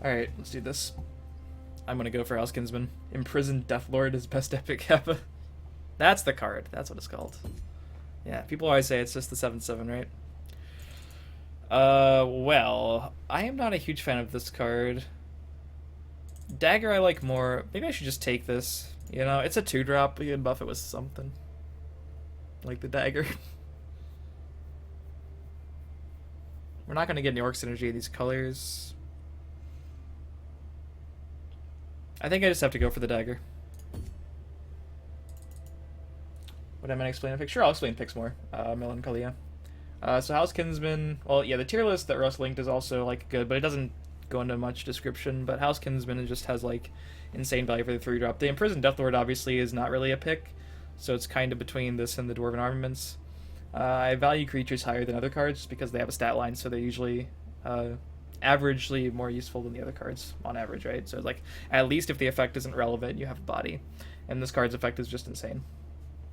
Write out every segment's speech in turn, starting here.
Alright, let's do this. I'm gonna go for House Kinsman. Imprisoned Deathlord is best epic Kappa. That's the card. That's what it's called. Yeah, people always say it's just the 7/7, right? Well, I am not a huge fan of this card. Dagger I like more. Maybe I should just take this. You know, it's a 2-drop. You can buff it with something. Like the dagger. We're not going to get any Orc synergy of these colors. I think I just have to go for the dagger. Would I mind explain a pick? Sure, I'll explain picks more. Melancholia. So House Kinsman, well, yeah, the tier list that Russ linked is also, like, good, but it doesn't go into much description, but House Kinsman just has, like, insane value for the 3-drop. The Imprisoned Deathlord, obviously, is not really a pick, so it's kind of between this and the Dwarven Armaments. I value creatures higher than other cards just because they have a stat line, so they're usually averagely more useful than the other cards, on average, right? So, like, at least if the effect isn't relevant, you have a body, and this card's effect is just insane.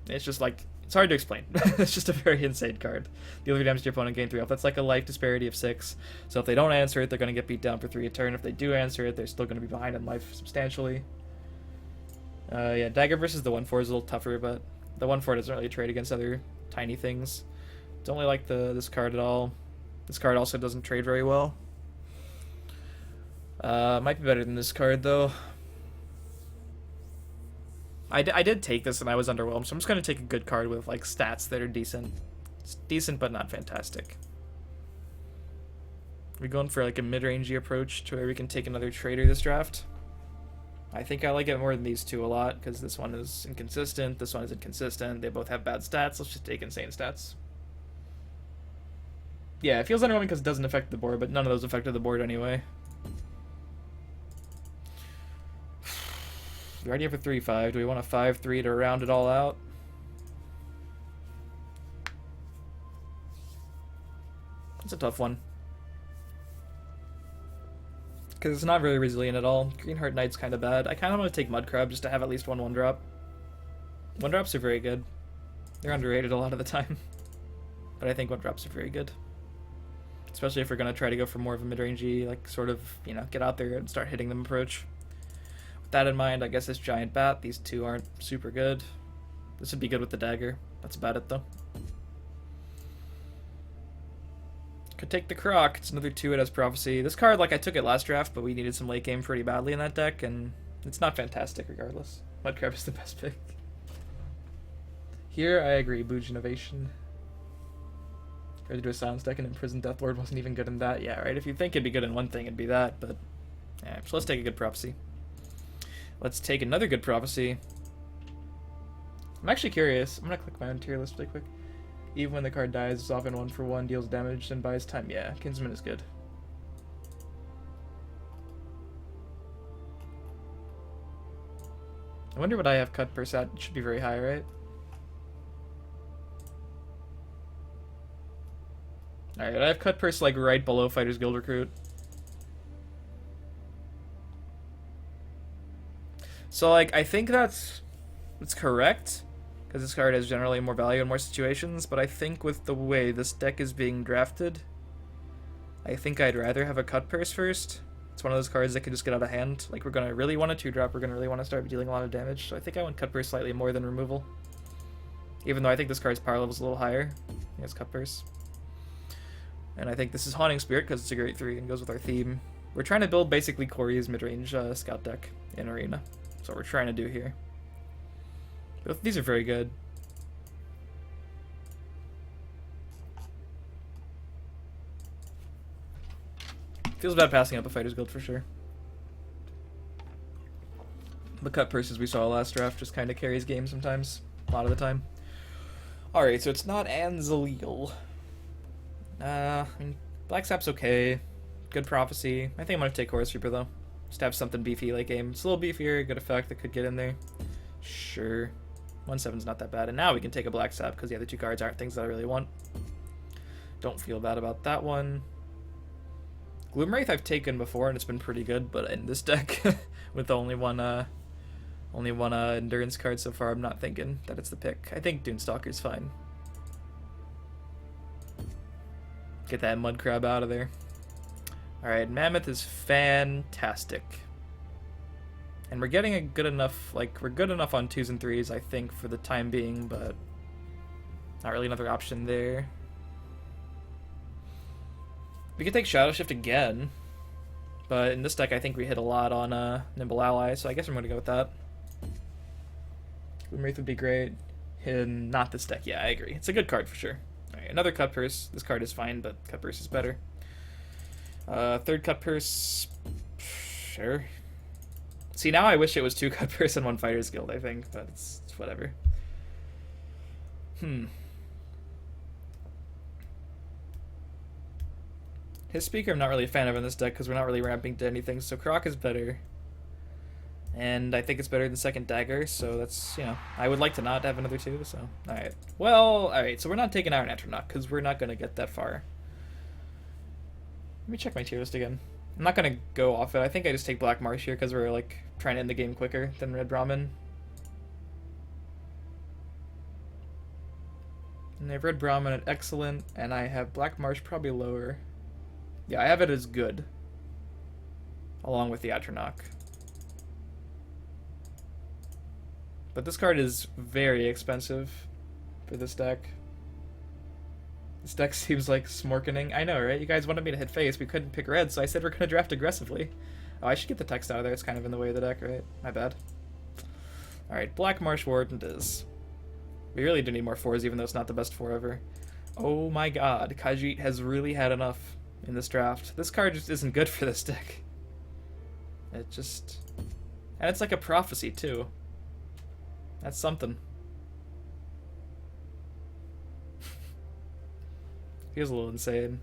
It's just like, it's hard to explain. It's just a very insane card. The other damage to your opponent gain 3 health. That's like a life disparity of 6. So if they don't answer it, they're going to get beat down for 3 a turn. If they do answer it, they're still going to be behind in life substantially. Yeah, Dagger versus the 1/4 is a little tougher, but the 1/4 doesn't really trade against other tiny things. Don't really like this card at all. This card also doesn't trade very well. Might be better than this card, though. I did take this and I was underwhelmed, so I'm just going to take a good card with like stats that are decent. It's decent but not fantastic. We're going for like a mid-rangey approach to where we can take another trader this draft. I think I like it more than these two a lot because this one is inconsistent, this one is inconsistent, they both have bad stats, let's just take insane stats. Yeah, it feels underwhelming because it doesn't affect the board, but none of those affected the board anyway. We already have a 3/5. Do we want a 5/3 to round it all out? It's a tough one. Because it's not very resilient at all. Greenheart Knight's kind of bad. I kind of want to take Mudcrab just to have at least one 1-drop. 1-drops are very good. They're underrated a lot of the time. But I think 1-drops are very good. Especially if we're going to try to go for more of a mid-rangey, like, sort of, you know, get out there and start hitting them approach. That in mind, I guess this giant bat, these two aren't super good. This would be good with the dagger. That's about it, though. Could take the Croc. It's another 2. It has Prophecy. This card, like, I took it last draft, but we needed some late game pretty badly in that deck, and it's not fantastic regardless. Mudcrab is the best pick. Here, I agree. Booge Innovation. Tried to do a Silence deck, and Imprisoned Deathlord wasn't even good in that. Yeah, right? If you think it'd be good in one thing, it'd be that, but... yeah, so let's take a good Prophecy. Let's take another good Prophecy. I'm actually curious. I'm going to click my own tier list really quick. Even when the card dies, it's often 1/1, deals damage, and buys time. Yeah, Kinsman is good. I wonder what I have cut per set. It should be very high, right? Alright, I have cut purse like right below Fighters Guild Recruit. So, like, I think that's correct, because this card has generally more value in more situations, but I think with the way this deck is being drafted, I think I'd rather have a cut purse first. It's one of those cards that could just get out of hand. Like, we're going to really want a 2-drop, we're going to really want to start dealing a lot of damage, so I think I want cut purse slightly more than removal. Even though I think this card's power level's a little higher. I think it's cut purse. And I think this is Haunting Spirit, because it's a great 3 and goes with our theme. We're trying to build basically Corey's mid-range scout deck in Arena. That's what we're trying to do here. Both these are very good. Feels bad passing up a Fighter's Guild for sure. The cut purses we saw last draft just kind of carries game sometimes. A lot of the time. Alright, so it's not Anzaleel. I mean, Black Sap's okay. Good Prophecy. I think I'm going to take Horse Reaper though. Just have something beefy late game. It's a little beefier, good effect that could get in there. Sure. 1/7's not that bad. And now we can take a Black Sap because the other two cards aren't things that I really want. Don't feel bad about that one. Gloomwraith I've taken before and it's been pretty good, but in this deck, with only one endurance card so far, I'm not thinking that it's the pick. I think Dunestalker's fine. Get that Mudcrab out of there. Alright, Mammoth is fantastic. And we're getting a good enough, like, we're good enough on 2s and 3s, I think, for the time being, but not really another option there. We could take Shadow Shift again, but in this deck I think we hit a lot on Nimble Ally, so I guess I'm going to go with that. Wraith would be great. In not this deck, yeah, I agree. It's a good card for sure. Alright, another Cut Purse. This card is fine, but Cut Purse is better. Third Cut Purse, sure. See, now I wish it was 2 Cut Purse and 1 Fighter's Guild, I think, but it's whatever. His Speaker I'm not really a fan of in this deck because we're not really ramping to anything, so Croc is better. And I think it's better than second Dagger, so that's, you know, I would like to not have another 2, so, alright. Well, alright, so we're not taking Iron Atronach because we're not going to get that far. Let me check my tier list again. I'm not going to go off it. I think I just take Black Marsh here because we're, like, trying to end the game quicker than Red Brahmin. And I have Red Brahmin at excellent, and I have Black Marsh probably lower. Yeah, I have it as good, along with the Atronach. But this card is very expensive for this deck. This deck seems like Smorkening. I know, right? You guys wanted me to hit face. We couldn't pick red, so I said we're going to draft aggressively. Oh, I should get the text out of there. It's kind of in the way of the deck, right? My bad. Alright, Black Marsh Warden it is. We really do need more 4s, even though it's not the best 4 ever. Oh my god, Khajiit has really had enough in this draft. This card just isn't good for this deck. It just... And it's like a prophecy, too. That's something. Feels a little insane.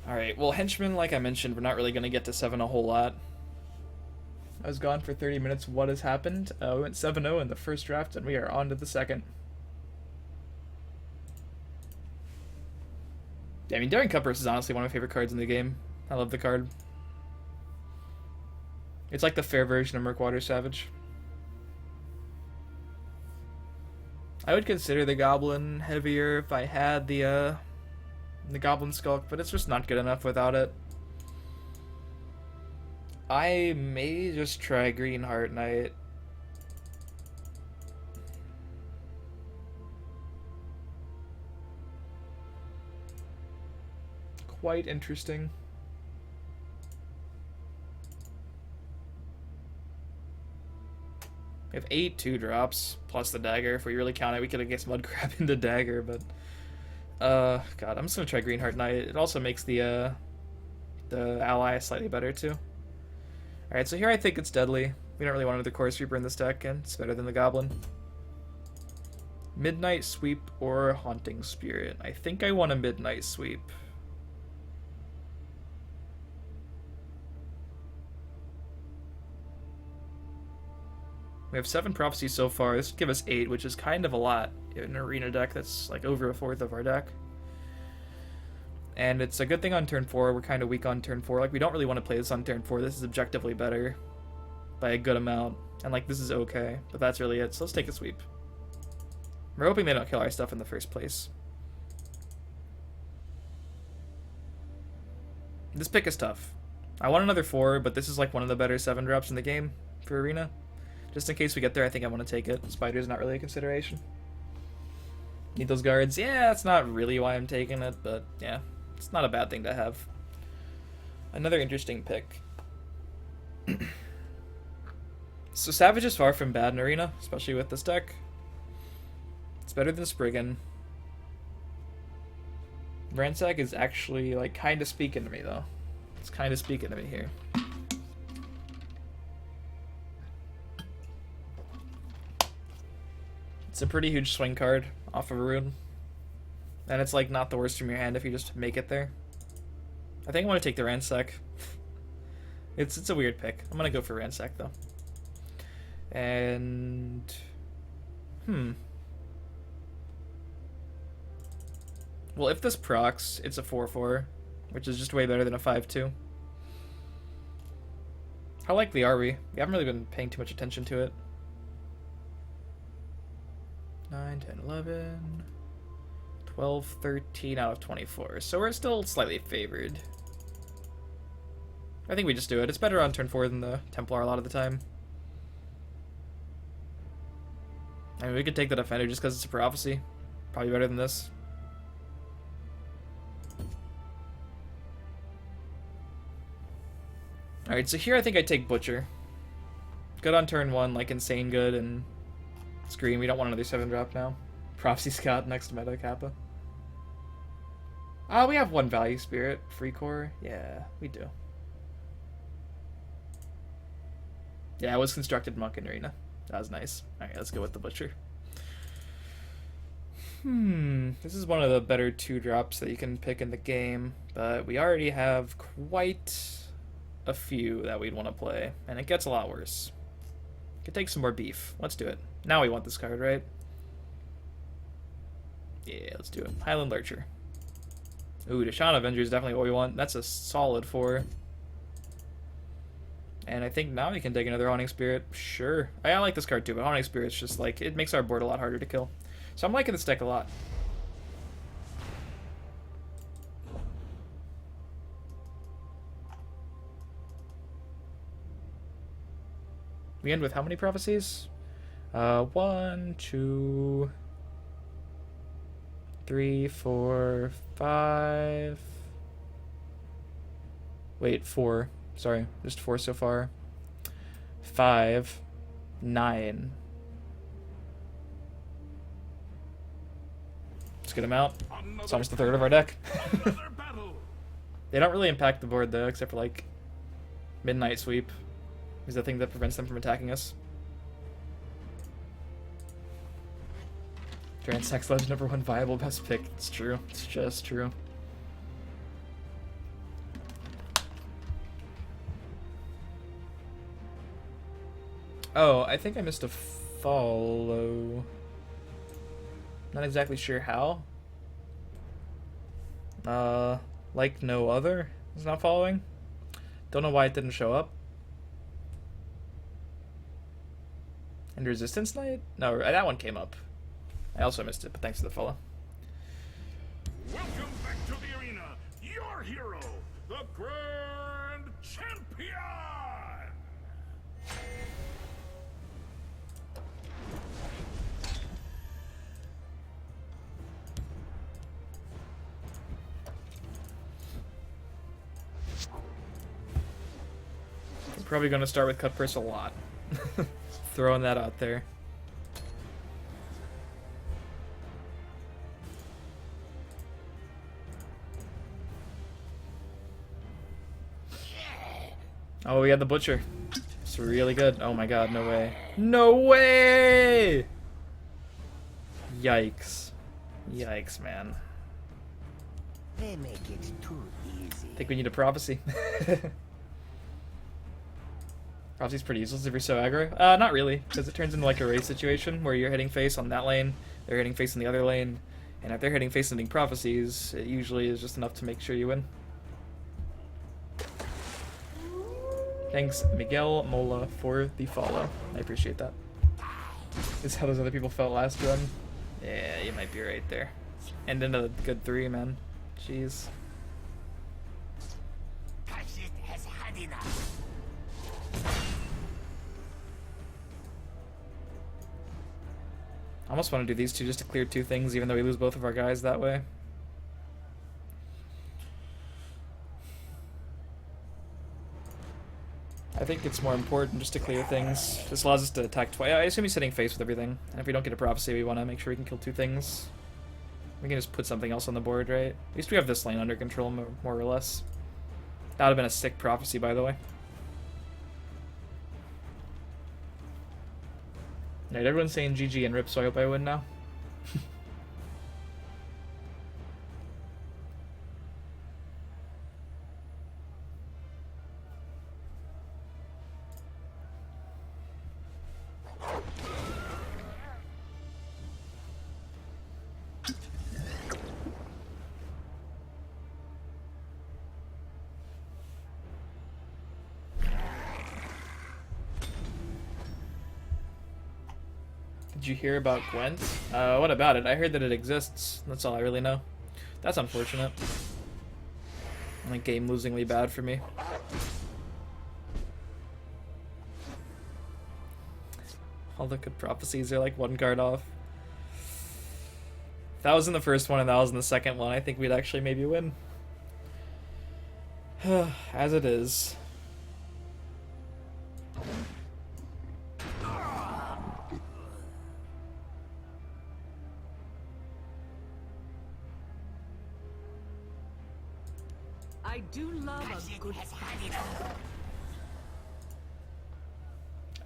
Alright, well, Henchman, like I mentioned, we're not really going to get to 7 a whole lot. I was gone for 30 minutes. What has happened? We went 7-0 in the first draft, and we are on to the second. Yeah, I mean, Daring Cutpurse is honestly one of my favorite cards in the game. I love the card. It's like the fair version of Murkwater Savage. I would consider the Goblin heavier if I had the Goblin Skulk, but it's just not good enough without it. I may just try Green Heart Knight. Quite interesting. We have 8 2-drops, plus the dagger. If we really count it, we could have guessed Mudcrab into dagger, but... God, I'm just gonna try Greenheart Knight. It also makes the ally slightly better, too. Alright, so here I think it's deadly. We don't really want another Core Sweeper in this deck, and it's better than the Goblin. Midnight Sweep or Haunting Spirit. I think I want a Midnight Sweep. We have 7 prophecies so far. This would give us 8, which is kind of a lot in an arena deck that's like over a fourth of our deck. And it's a good thing on turn 4. We're kind of weak on turn 4. Like, we don't really want to play this on turn 4. This is objectively better by a good amount. And, like, this is okay. But that's really it. So let's take a sweep. We're hoping they don't kill our stuff in the first place. This pick is tough. I want another 4, but this is like one of the better 7-drops in the game for arena. Just in case we get there, I think I want to take it. Spider's not really a consideration. Need those guards? Yeah, that's not really why I'm taking it, but yeah. It's not a bad thing to have. Another interesting pick. So Savage is far from bad in arena, especially with this deck. It's better than Spriggan. Ransack is actually, like, kind of speaking to me, though. It's kind of speaking to me here. It's a pretty huge swing card off of a rune. And it's, like, not the worst from your hand if you just make it there. I think I want to take the Ransack. It's a weird pick. I'm going to go for Ransack, though. And... Well, if this procs, it's a 4-4, which is just way better than a 5-2. How likely are we? We haven't really been paying too much attention to it. 9, 10, 11, 12, 13 out of 24. So we're still slightly favored. I think we just do it. It's better on turn 4 than the Templar a lot of the time. I mean, we could take the Defender just because it's a Prophecy. Probably better than this. Alright, so here I think I take Butcher. Good on turn 1, like insane good, and Scream. We don't want another 7-drop now. Prophecy Scout next meta Kappa. We have 1 Value Spirit. Free Core. Yeah, we do. Yeah, it was constructed Monk and Arena. That was nice. Alright, let's go with the Butcher. This is one of the better 2-drops that you can pick in the game, but we already have quite a few that we'd want to play, and it gets a lot worse. Could take some more beef. Let's do it. Now we want this card, right? Yeah, let's do it. Highland Lurcher. Ooh, Deshaun Avenger is definitely what we want. That's a solid 4. And I think now we can take another Haunting Spirit. Sure. I like this card too, but Haunting Spirit's just like, it makes our board a lot harder to kill. So I'm liking this deck a lot. We end with how many prophecies? 1, 2, 3, 4, 5. Wait, 4. Sorry, just 4 so far. 5, 9. Let's get them out. It's almost a third of our deck. They don't really impact the board though, except for like Midnight Sweep is the thing that prevents them from attacking us. Transsex Legend #1 viable best pick. It's true. It's just true. Oh, I think I missed a follow. Not exactly sure how. Like no other is not following. Don't know why it didn't show up. And Resistance Knight? No, that one came up. I also missed it, but thanks to the follow. Welcome back to the arena, your hero, the Grand Champion! I'm probably going to start with Cut Purse a lot. Throwing that out there. Oh, we had the Butcher. It's really good. Oh my god, no way. No way! Yikes. Yikes, man. They make it too easy. I think we need a Prophecy. Prophecy's pretty useless if you're so aggro. Not really, because it turns into like a race situation where you're hitting face on that lane, they're hitting face on the other lane, and if they're hitting face ending Prophecies, it usually is just enough to make sure you win. Thanks, Miguel Mola, for the follow. I appreciate that. This is how those other people felt last run. Yeah, you might be right there. And into the good 3, man. Jeez. Kashit has had enough. I almost want to do these two just to clear 2 things, even though we lose both of our guys that way. I think it's more important just to clear things. This allows us to attack twice. I assume he's sitting face with everything. And if we don't get a Prophecy, we want to make sure we can kill 2 things. We can just put something else on the board, right? At least we have this lane under control, more or less. That would have been a sick Prophecy, by the way. Alright, everyone's saying GG and RIP, so I hope I win now. Did you hear about Gwent? What about it? I heard that it exists. That's all I really know. That's unfortunate. Like, game losingly bad for me. All the good prophecies are like one card off. If that was in the first one and that was in the second one, I think we'd actually maybe win. As it is. I do love a good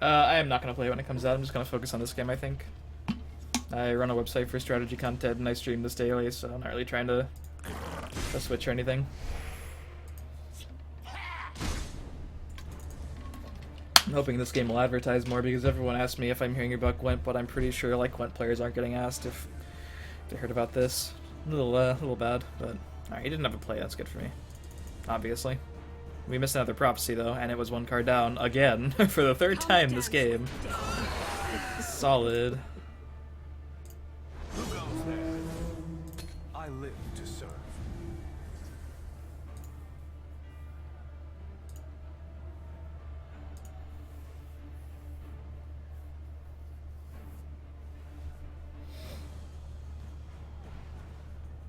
I am not going to play when it comes out. I'm just going to focus on this game, I think. I run a website for strategy content and I stream this daily, so I'm not really trying to switch or anything. I'm hoping this game will advertise more because everyone asks me if I'm hearing about Gwent, but I'm pretty sure like Gwent players aren't getting asked if they heard about this. A little bad, but alright, he didn't have a play. That's good for me. Obviously. We missed another prophecy though, and it was one card down again for the third time this game. Solid. Who goes there? I live to serve.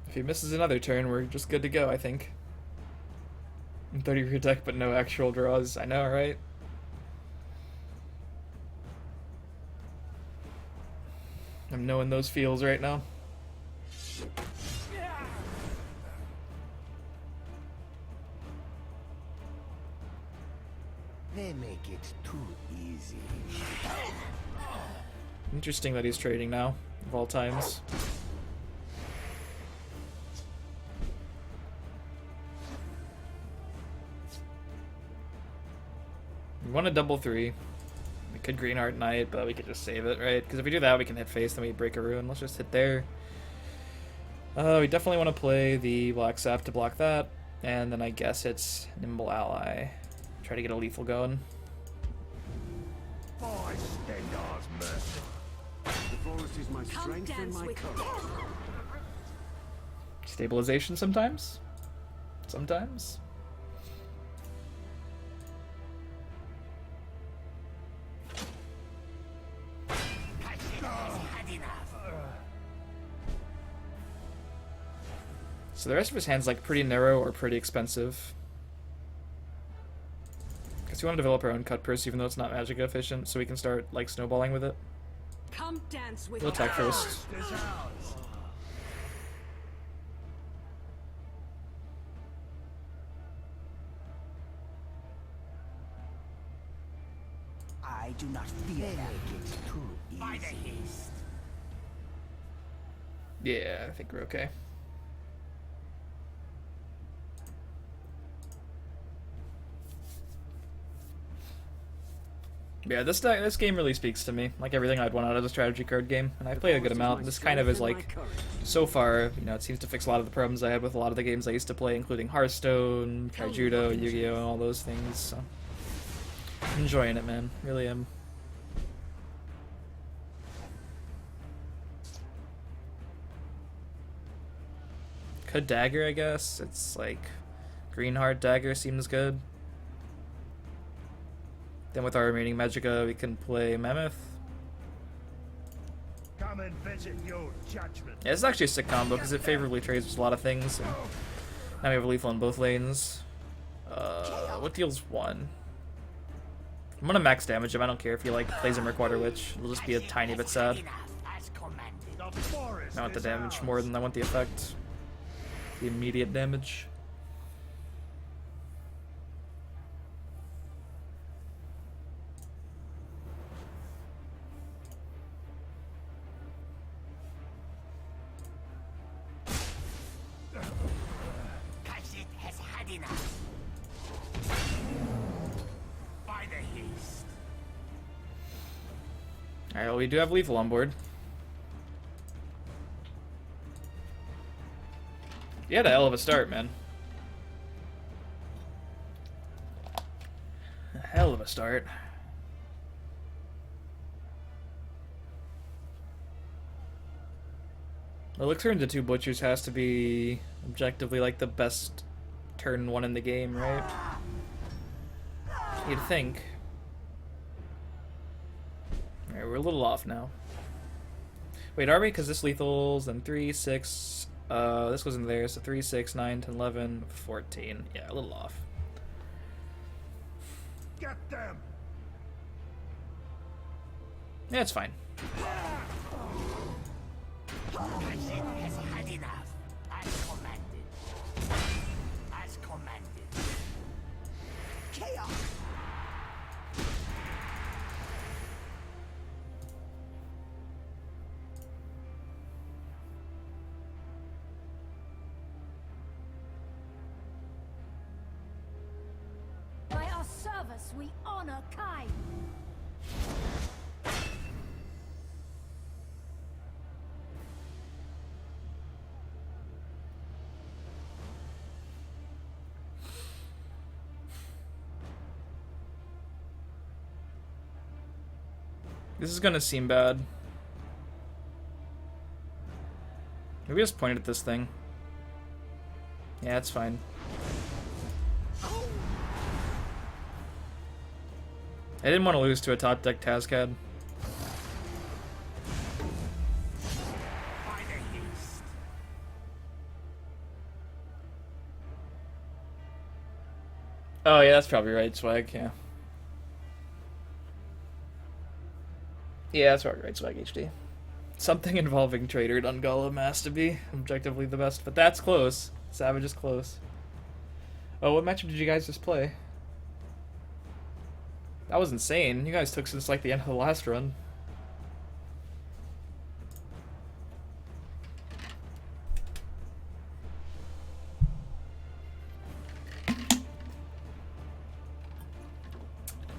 If he misses another turn, we're just good to go, I think. 30 for your deck, but no actual draws. I know, right? I'm knowing those feels right now. They make it too easy. Interesting that he's trading now, of all times. We want a double 3. We could Green Art Knight, but we could just save it, right? Because if we do that, we can hit face, then we break a ruin. Let's just hit there. We definitely want to play the Black Sap to block that. And then I guess it's Nimble Ally. Try to get a lethal going. By Stendar's mercy. The forest is my strength and my courage. Stabilization sometimes? Sometimes? So the rest of his hand's like pretty narrow or pretty expensive. Guess we want to develop our own cut purse even though it's not magic efficient, so we can start like snowballing with it. Come dance with We'll attack first. Is ours. I do not fear they make it too easy. By the haste. Yeah, I think we're okay. Yeah, this game really speaks to me. Like everything I'd want out of a strategy card game, and I played a good amount. This kind of is like, so far, you know, it seems to fix a lot of the problems I had with a lot of the games I used to play, including Hearthstone, Kaijudo, Yu-Gi-Oh, and all those things. So, I'm enjoying it, man. Really am. Could Dagger, I guess. It's like Greenheart Dagger seems good. Then with our remaining Magicka, we can play Mammoth. Come and visit your judgment. Yeah, it's actually a sick combo because it favorably trades with a lot of things. And now we have a lethal on both lanes. What deals 1? I'm gonna max damage him. I don't care if he like plays him or Quarter Witch. It'll just be a tiny bit sad. The forest I want the is damage ours. more than I want the effect. The immediate damage. Kashit has had enough. By the haste. Alright, well, we do have lethal on board. You had a hell of a start, man. A hell of a start. Well, look, turn to 2 Butchers has to be objectively like the best turn 1 in the game, right? You'd think. Alright, we're a little off now. Wait, are we? Because this lethal's then 3, 6. This goes in there, so 3, 6, 9, 10, 11, 14. Yeah, a little off. Get them! Yeah, it's fine. Has had enough. As commanded. As commanded. Chaos! By our service, we honor Kai. This is gonna seem bad. Maybe just point at this thing. Yeah, it's fine. I didn't want to lose to a top deck Tazcad. By the haste. Oh yeah, that's probably right, Swag, yeah. Yeah, that's probably right, Swag HD. Something involving Trader Dungulum has to be objectively the best, but that's close. Savage is close. Oh, what matchup did you guys just play? That was insane. You guys took since like the end of the last run.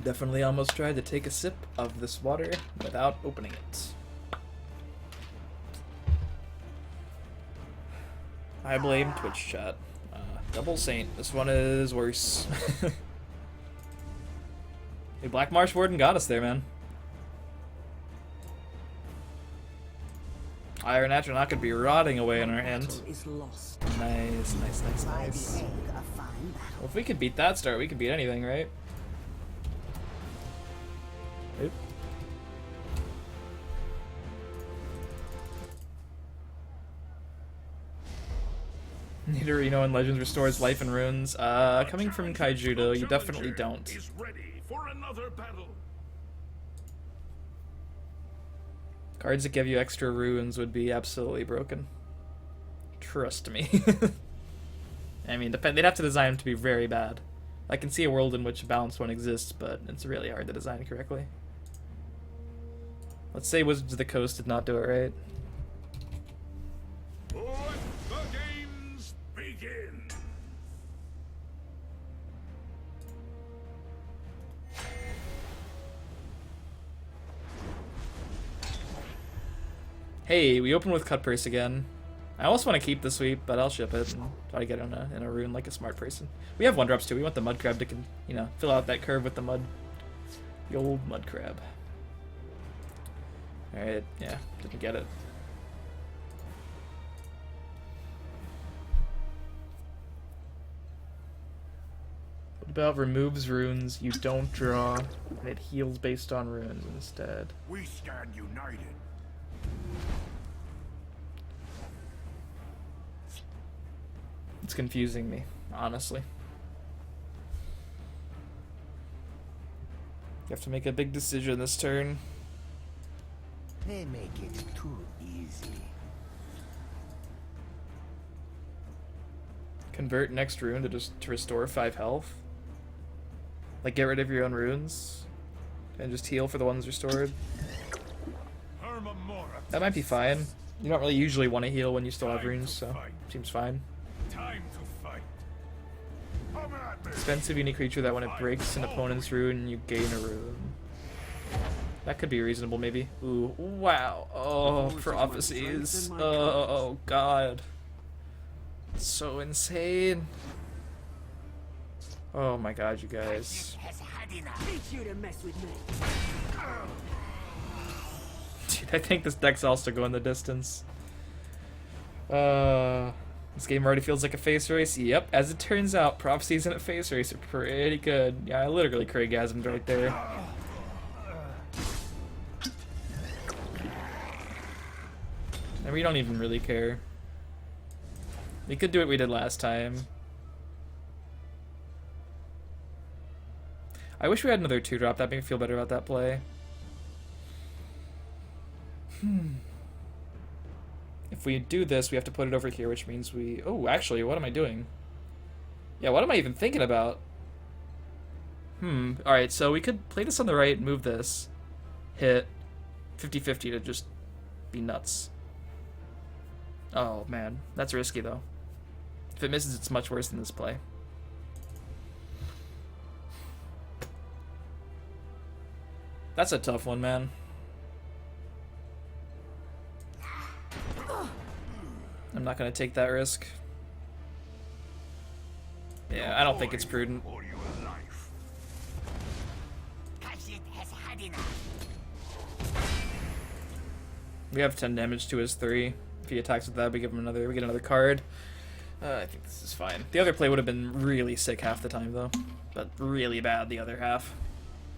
Definitely almost tried to take a sip of this water without opening it. I blame Twitch chat. Double Saint. This one is worse. Hey, Black Marsh Warden got us there, man. Iron Natural not gonna be rotting away in our hands. Battle is lost. Nice, nice, nice, By nice. the end, a fine battle. Well, if we could beat that start, we could beat anything, right? Oop. Nidorino in Legends restores life and runes. Coming from Kaijudo, you definitely don't. Is ready for another battle. Cards that give you extra runes would be absolutely broken. Trust me. I mean, they'd have to design them to be very bad. I can see a world in which a balanced one exists, but it's really hard to design correctly. Let's say Wizards of the Coast did not do it right. Let the games begin. Hey, we open with Cut Purse again. I almost want to keep the sweep, but I'll ship it and try to get it in a rune like a smart person. We have 1-drops too. We want the Mud Crab to, you know, fill out that curve with the mud. The old Mud Crab. Alright, yeah, didn't get it. What about removes runes you don't draw, and it heals based on runes instead? We stand united. It's confusing me, honestly. You have to make a big decision this turn. They make it too easy. Convert next rune to restore 5 health. Like, get rid of your own runes and just heal for the ones restored. That might be fine. You don't really usually want to heal when you still have runes, so seems fine. Time to fight. Come at me. Expensive unique creature that when it breaks an opponent's rune, you gain a rune. That could be reasonable, maybe. Ooh, wow. Oh, prophecies. Oh, God. So insane. Oh my God, you guys. Has had enough. Teach you to mess with me. Dude, I think this deck's also going the distance. This game already feels like a face race. Yep, as it turns out, prophecies in a face race are pretty good. Yeah, I literally Craigasmed right there. And we don't even really care. We could do what we did last time. I wish we had another 2-drop. That'd make me feel better about that play. If we do this, we have to put it over here, which means we... Oh, actually, what am I doing? Yeah, what am I even thinking about? Alright, so we could play this on the right, move this, hit 50-50 to just be nuts. Oh, man. That's risky, though. If it misses, it's much worse than this play. That's a tough one, man. I'm not going to take that risk. Yeah, I don't think it's prudent. We have 10 damage to his 3. If he attacks with that, we give him another. We get another card. I think this is fine. The other play would have been really sick half the time, though. But really bad the other half.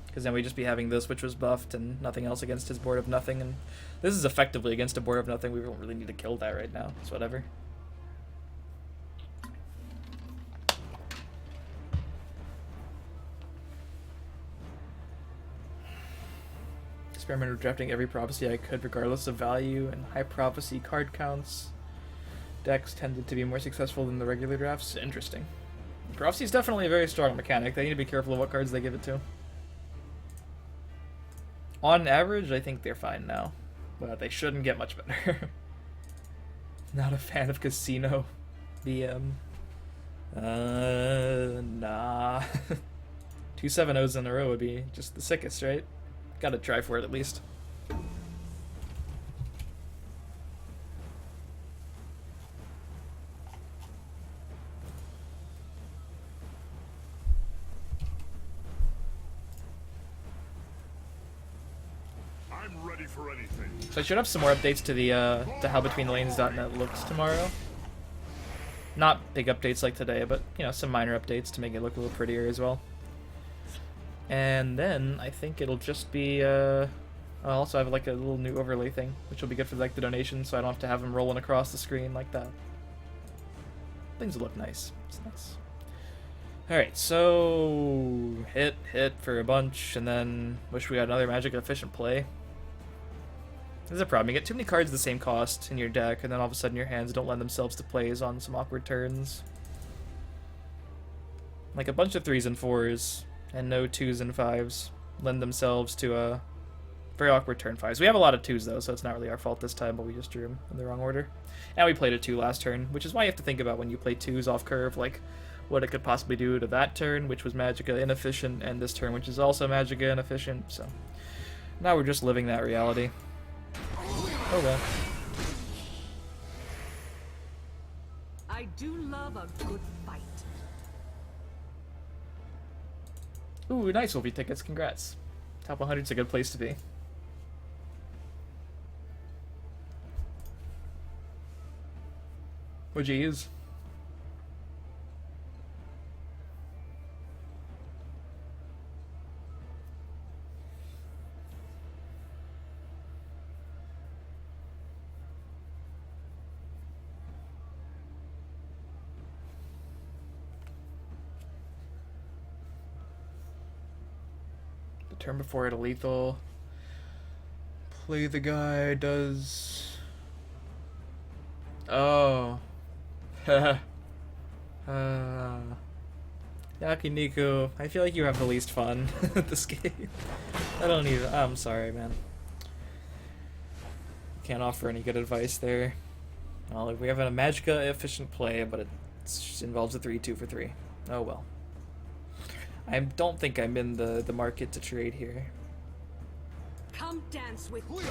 Because then we'd just be having this, which was buffed, and nothing else against his board of nothing. And this is effectively against a board of nothing. We don't really need to kill that right now. It's whatever. Experimented with drafting every prophecy I could, regardless of value, and high prophecy card counts. Decks tended to be more successful than the regular drafts. Interesting. Prophecy is definitely a very strong mechanic. They need to be careful of what cards they give it to. On average, I think they're fine now. But they shouldn't get much better. Not a fan of Casino BM. Nah. 2 7-0s in a row would be just the sickest, right? Gotta try for it at least. I'm ready for anything. So I should have some more updates to the howbetweenthelanes.net looks tomorrow. Not big updates like today, but you know, some minor updates to make it look a little prettier as well. And then I think it'll just be I'll also have like a little new overlay thing, which will be good for like the donations, so I don't have to have them rolling across the screen like that. Things will look nice. It's nice. Alright, so hit for a bunch, and then wish we had another magic efficient play. There's a problem. You get too many cards the same cost in your deck, and then all of a sudden your hands don't lend themselves to plays on some awkward turns. Like a bunch of 3s and 4s, and no 2s and 5s lend themselves to a very awkward turn 5s. We have a lot of 2s though, so it's not really our fault this time, but we just drew them in the wrong order. And we played a 2 last turn, which is why you have to think about when you play 2s off curve, like what it could possibly do to that turn, which was Magicka inefficient, and this turn, which is also Magicka inefficient, so now we're just living that reality. Oh well. I do love a good fight. Ooh, nice Wolfie tickets, congrats. Top 100's a good place to be. What'd you use? Turn before it a lethal. Play the guy does. Oh. Yakiniku, I feel like you have the least fun at this game. I don't even. I'm sorry, man. Can't offer any good advice there. Well, we have a Magicka efficient play, but it involves a 3-2 for 3. Oh well. I don't think I'm in the market to trade here. Come dance with me.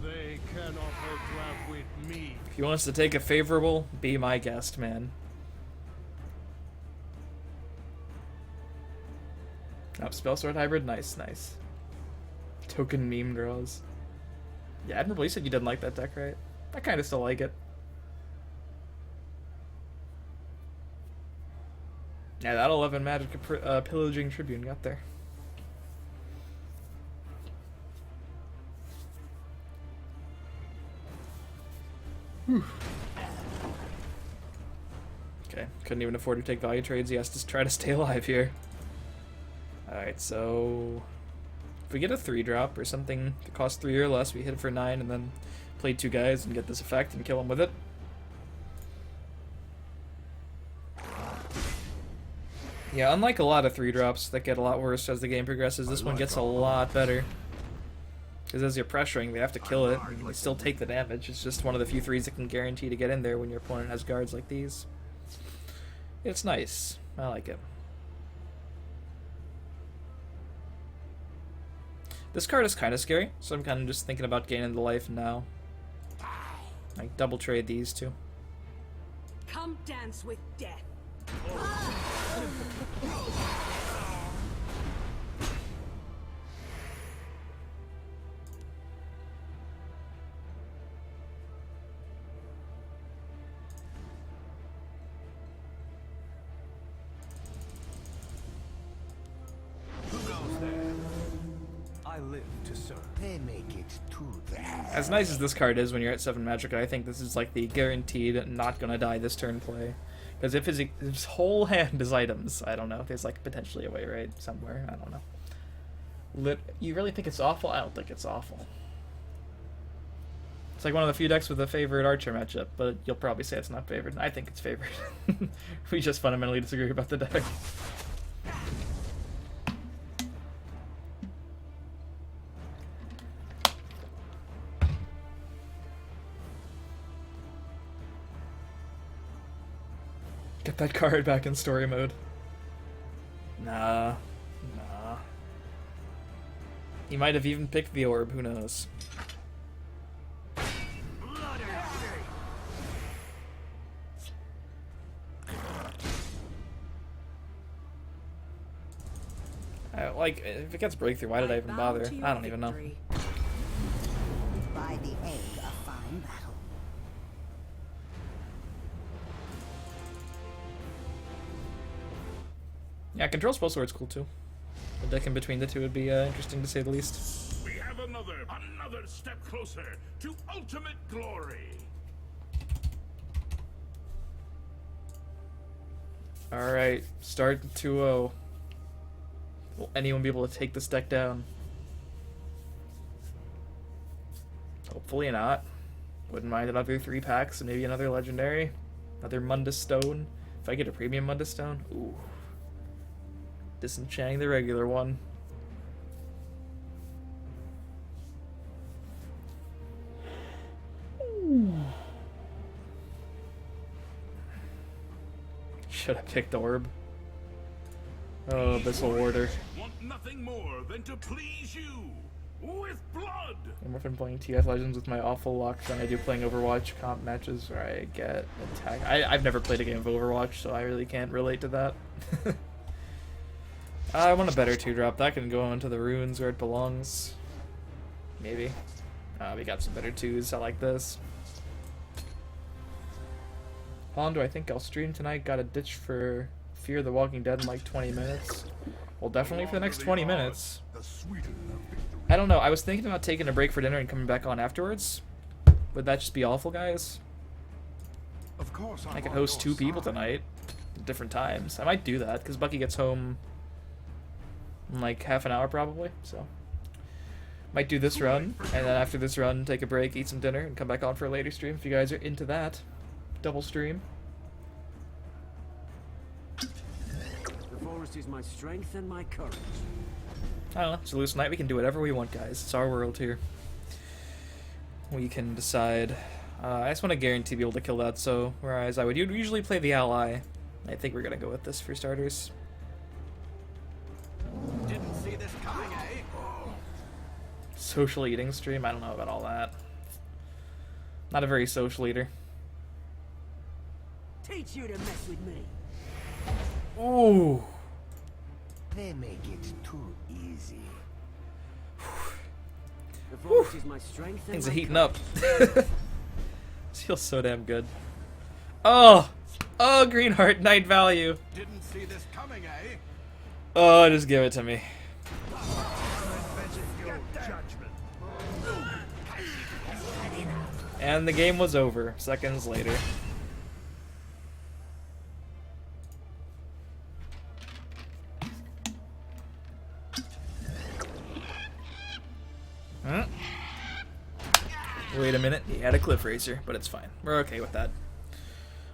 They cannot overlap with me. If you want us to take a favorable, be my guest, man. Oh, Spellsword Hybrid? Nice, nice. Token meme draws. Yeah, Admirable, you said you didn't like that deck, right? I kind of still like it. Yeah, that 11 Magic Pillaging Tribune got there. Okay, couldn't even afford to take value trades. He has to try to stay alive here. Alright, so if we get a 3-drop or something that costs 3 or less, we hit it for 9 and then play 2 guys and get this effect and kill him with it. Yeah, unlike a lot of 3-drops that get a lot worse as the game progresses, this one gets a lot better. Because as you're pressuring, they have to kill it, and they still take the damage. It's just one of the few 3s that can guarantee to get in there when your opponent has guards like these. It's nice. I like it. This card is kind of scary, so I'm kind of just thinking about gaining the life now. Like, double trade these two. Come dance with death. I live to serve. They make it too easy. As nice as this card is when you're at 7 magic, I think this is like the guaranteed not gonna die this turn play. Because if his whole hand is items, I don't know. There's like potentially a way right somewhere. I don't know. You really think it's awful? I don't think it's awful. It's like one of the few decks with a favorite archer matchup, but you'll probably say it's not favored. I think it's favored. We just fundamentally disagree about the deck. Get that card back in story mode. Nah. He might have even picked the orb, who knows. Like, if it gets breakthrough, why did I even bother? I don't even know. By the egg, a fine battle. Yeah, control spell sword's cool too. The deck in between the two would be interesting to say the least. We have another step closer to ultimate glory. Alright, start 2-0. Will anyone be able to take this deck down? Hopefully not. Wouldn't mind another 3 packs and maybe another legendary. Another Mundus Stone. If I get a premium Mundus Stone, ooh. Disenchanting the regular one. Should have picked Orb. Oh, Abyssal Warder. Want nothing more than to please you with blood. I'm more fun playing TS Legends with my awful luck than I do playing Overwatch comp matches where I get attacked. I've never played a game of Overwatch, so I really can't relate to that. I want a better 2-drop. That can go into the ruins where it belongs. Maybe. We got some better 2s. I like this. How long do I think I'll stream tonight? Got a ditch for Fear the Walking Dead in like 20 minutes. Well, definitely for the next 20 minutes. I don't know. I was thinking about taking a break for dinner and coming back on afterwards. Would that just be awful, guys? Of course, I could host 2 people tonight at different times. I might do that because Bucky gets home in like half an hour probably. So might do this run, and then after this run, take a break, eat some dinner, and come back on for a later stream if you guys are into that. Double stream. The forest is my strength and my courage. I don't know. It's a loose night. We can do whatever we want, guys. It's our world here. We can decide. I just want to guarantee be able to kill that, so whereas I would usually play the ally, I think we're going to go with this for starters. Didn't see this coming, eh? Social eating stream? I don't know about all that. Not a very social eater. Teach you to mess with me. Ooh. They make it too easy. The forest is my strength and Things my are heating courage. up. This feels so damn good. Oh! Oh, green heart, night value. Didn't see this coming, eh? Oh, just give it to me. And the game was over seconds later. Huh? Wait a minute, he had a cliff racer, but it's fine. We're okay with that.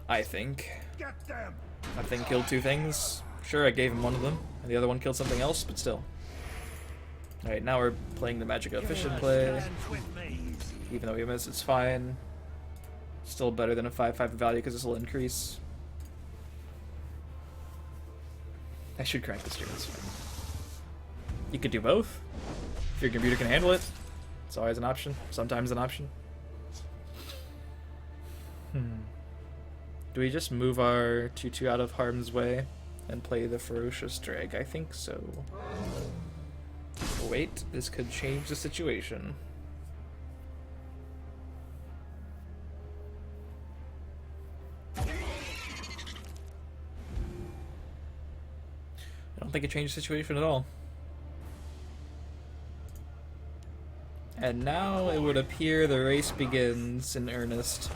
I think. Get them! That thing killed two things. Sure, I gave him one of them, and the other one killed something else, but still. Alright, now we're playing the magic efficient play. Even though we miss, it's fine. Still better than a 5/5 value because this will increase. I should crank the stream, it's fine. You could do both. If your computer can handle it. It's always an option. Sometimes an option. Do we just move our 2/2 out of harm's way and play the ferocious drag? I think so. Wait, this could change the situation. I don't think it changed the situation at all. And now it would appear the race begins in earnest.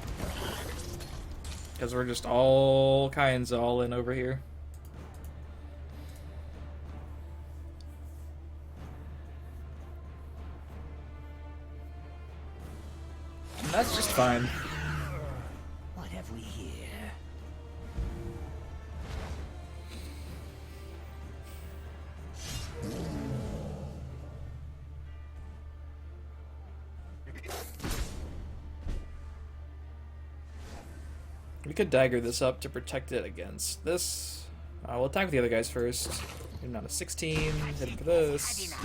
Because we're just all kinds all in over here. And that's just fine. What have we here? We could dagger this up to protect it against this. We'll attack with the other guys first. Maybe not a 16. Hit him for this.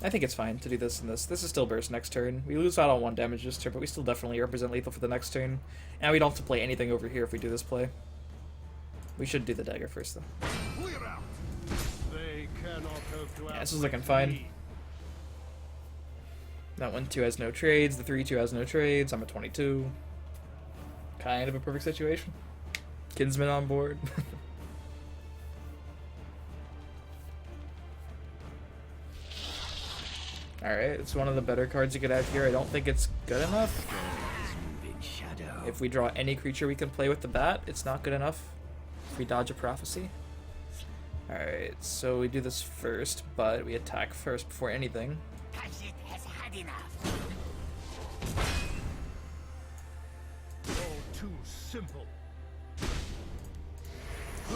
I think it's fine to do this and this. This is still burst next turn. We lose out on 1 damage this turn, but we still definitely represent lethal for the next turn. And we don't have to play anything over here if we do this play. We should do the dagger first, though. Clear out! They cannot hope to Yeah, this is looking fine. That 1/2 has no trades. The 3/2 has no trades. I'm at 22. Kind of a perfect situation. Kinsman on board. Alright, it's one of the better cards you could have here. I don't think it's good enough. If we draw any creature we can play with the bat, it's not good enough. If we dodge a prophecy. Alright, so we do this first, but we attack first before anything. It has had enough. All too simple.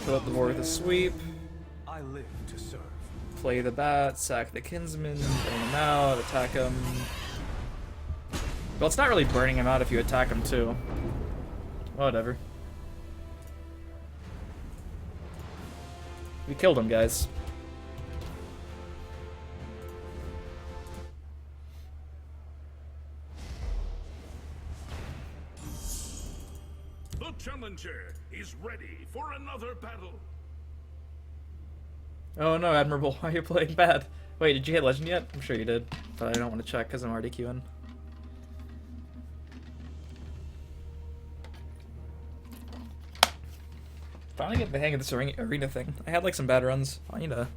Fill up the board with a sweep. I live to serve. Play the bat, sack the Kinsman, burn him out, attack him. Well, it's not really burning him out if you attack him too. Whatever. We killed him, guys. The challenger is ready for another battle. Oh no, Admirable, why are you playing bad? Wait, did you hit Legend yet? I'm sure you did, but I don't want to check because I'm already queuing. Finally get the hang of this arena thing. I had like some bad runs. I need to...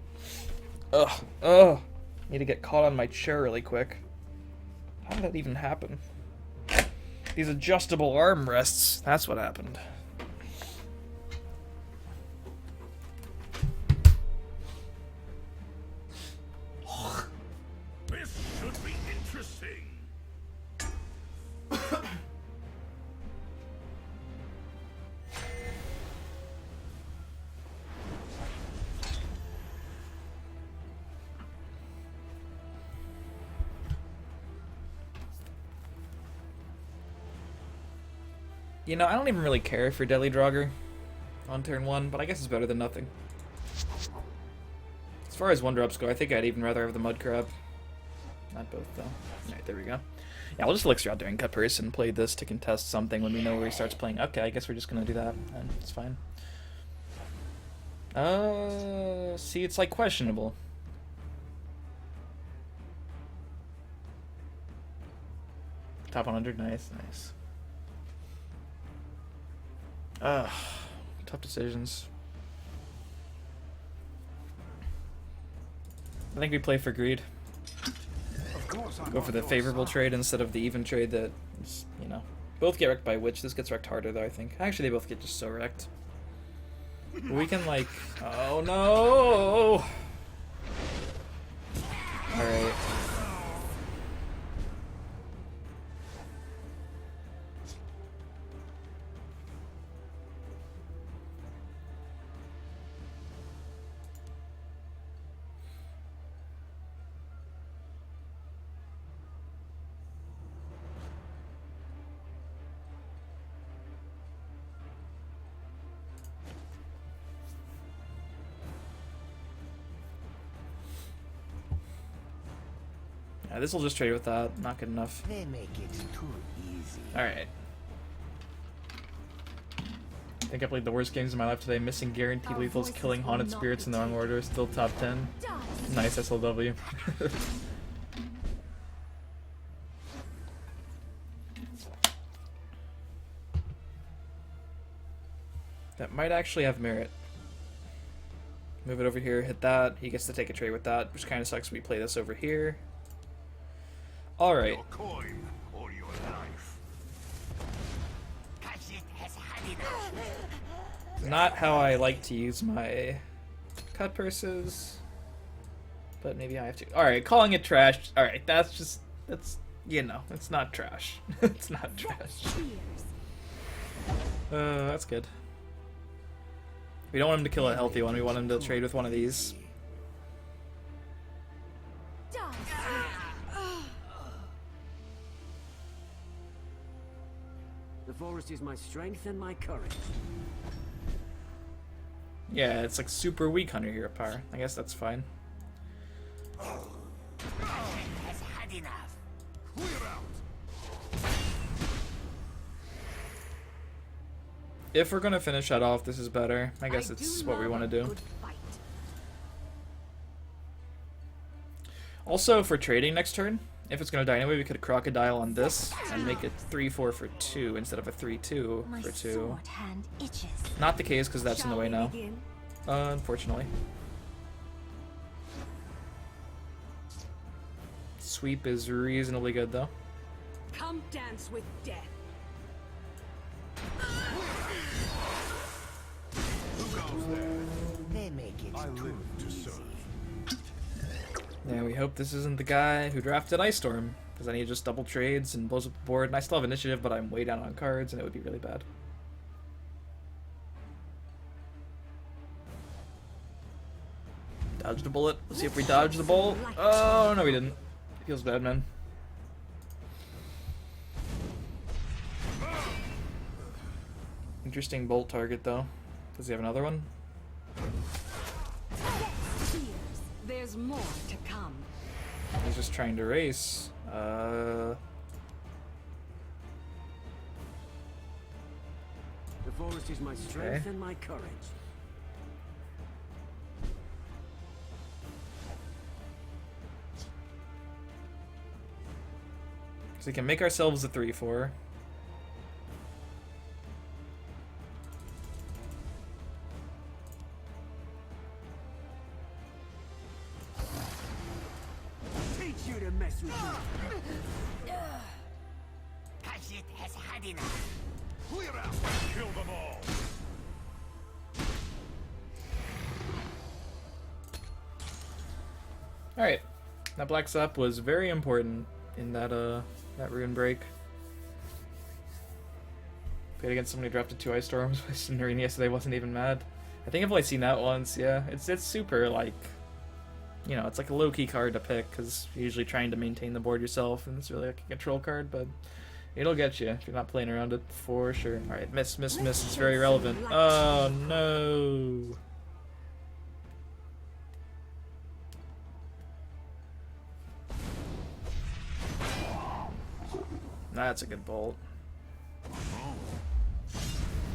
Ugh. Need to get caught on my chair really quick. How did that even happen? These adjustable armrests. That's what happened. This should be interesting. You know, I don't even really care for Deadly Draugr on turn 1, but I guess it's better than nothing. As far as 1-drops go, I think I'd even rather have the Mud Crab. Not both, though. Alright, there we go. Yeah, we'll just Elixir out during Cut Purse and play this to contest something when we know where he starts playing. Okay, I guess we're just gonna do that, and it's fine. See, it's like questionable. Top 100, nice. Ugh, tough decisions. I think we play for greed. Of go for the favorable trade instead of the even trade that is, you know. Both get wrecked by Witch. This gets wrecked harder, though, I think. Actually, they both get just so wrecked. We can, like... Oh, no! Alright. Yeah, this will just trade with that. Not good enough. They make it too easy. Alright. I think I played the worst games of my life today. Missing guaranteed lethals, killing haunted spirits in the wrong order. Still top 10. Nice SLW. That might actually have merit. Move it over here, hit that. He gets to take a trade with that, which kind of sucks. We play this over here. Alright. Your coin or your life. Not how I like to use my cut purses. But maybe I have to. Alright, calling it trash. Alright, that's, you know, it's not trash. It's not trash. That's good. We don't want him to kill a healthy one, we want him to trade with one of these. The forest is my strength and my courage. Yeah, it's like super weak under hero power. I guess that's fine. Has had enough. Clear out. If we're gonna finish that off, this is better. I guess it's what we want to do. Also, for trading next turn, if it's gonna die anyway, we could crocodile on this and make it 3-4 for 2 instead of a 3-2 for 2. Not the case because that's in the way now. Unfortunately. Sweep is reasonably good though. Come dance with death. They make it I too live to easy. serve. Yeah, we hope this isn't the guy who drafted Ice Storm, because then he just double trades and blows up the board, and I still have initiative, but I'm way down on cards, and it would be really bad. Dodged a bullet. Let's see if we dodge the bullet. Oh, no we didn't. Feels bad, man. Interesting bolt target, though. Does he have another one? There's more to come. He's just trying to race. The forest is my strength Okay. and my courage. So we can make ourselves a 3-4. Teach you to mess with me. Kashit has had enough. Clear out. Kill them all. Alright. That Black Sap was very important in that that rune break. Played against somebody who drafted 2 Ice Storms with Cinerine yesterday, wasn't even mad. I think I've only seen that once, yeah. It's super, like, you know, it's like a low-key card to pick, because you're usually trying to maintain the board yourself, and it's really like a control card, but it'll get you if you're not playing around it for sure. Alright, miss, miss, miss, it's very relevant. Oh, no! That's a good bolt.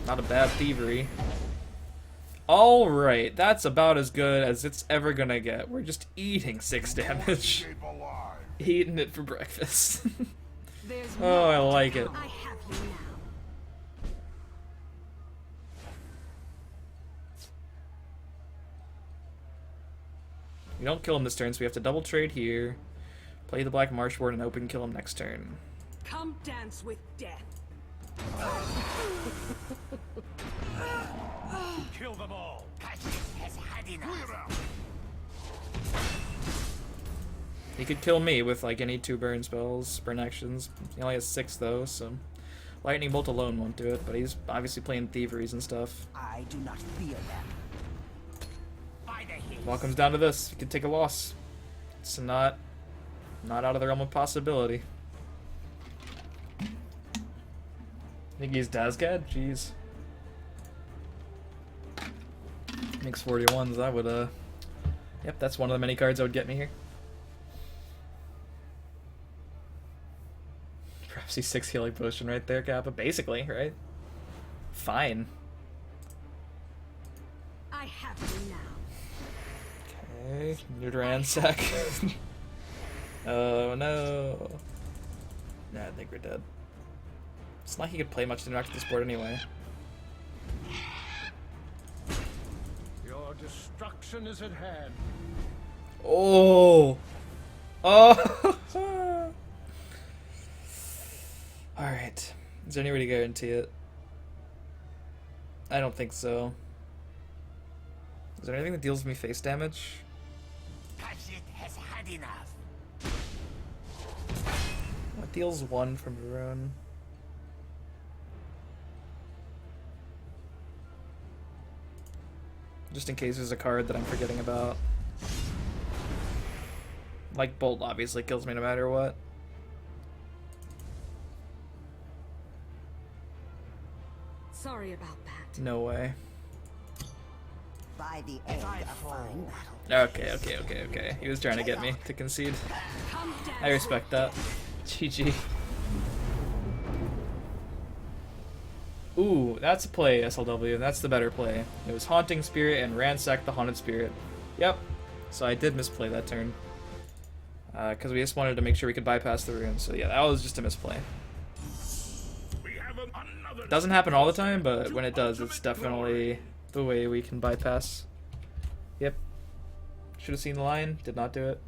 Not a bad thievery. Alright, that's about as good as it's ever gonna get. We're just eating 6 damage. Escape alive. Eating it for breakfast. There's Oh, more I to like it. come. I have you now. We don't kill him this turn, so we have to double trade here. Play the Black Marshword and open kill him next turn. Come dance with death. Kill them all. Has had enough. Clear out. He could kill me with like any 2 burn spells, burn actions. He only has 6 though, so Lightning Bolt alone won't do it, but he's obviously playing thieveries and stuff. I do not fear them. By the hiss. Well, it comes down to this. He could take a loss. It's not out of the realm of possibility. I think he's Dazgad? Jeez. Makes 41s. I would, Yep, that's one of the many cards that would get me here. Perhaps he's 6 healing potion right there, Kappa. Basically, right? Fine. I have you now. Okay, new ransack. Oh no. Nah, I think we're dead. It's not like he could play much to interact with this board anyway. Your destruction is at hand. Oh! Oh! Alright. Is there any way to guarantee it? I don't think so. Is there anything that deals me face damage? Kashit has had enough. What deals 1 from a rune? Just in case there's a card that I'm forgetting about. Like Bolt obviously kills me no matter what. Sorry about that. No way. By the end, a fine battle. Okay. He was trying to get me to concede. Come dance I respect with that. GG. Ooh, that's a play, SLW. That's the better play. It was Haunting Spirit and Ransack the Haunted Spirit. Yep. So I did misplay that turn. Because we just wanted to make sure we could bypass the rune. So yeah, that was just a misplay. We have another. Doesn't happen all the time, but when it does, it's definitely the way we can bypass. Yep. Should have seen the line. Did not do it.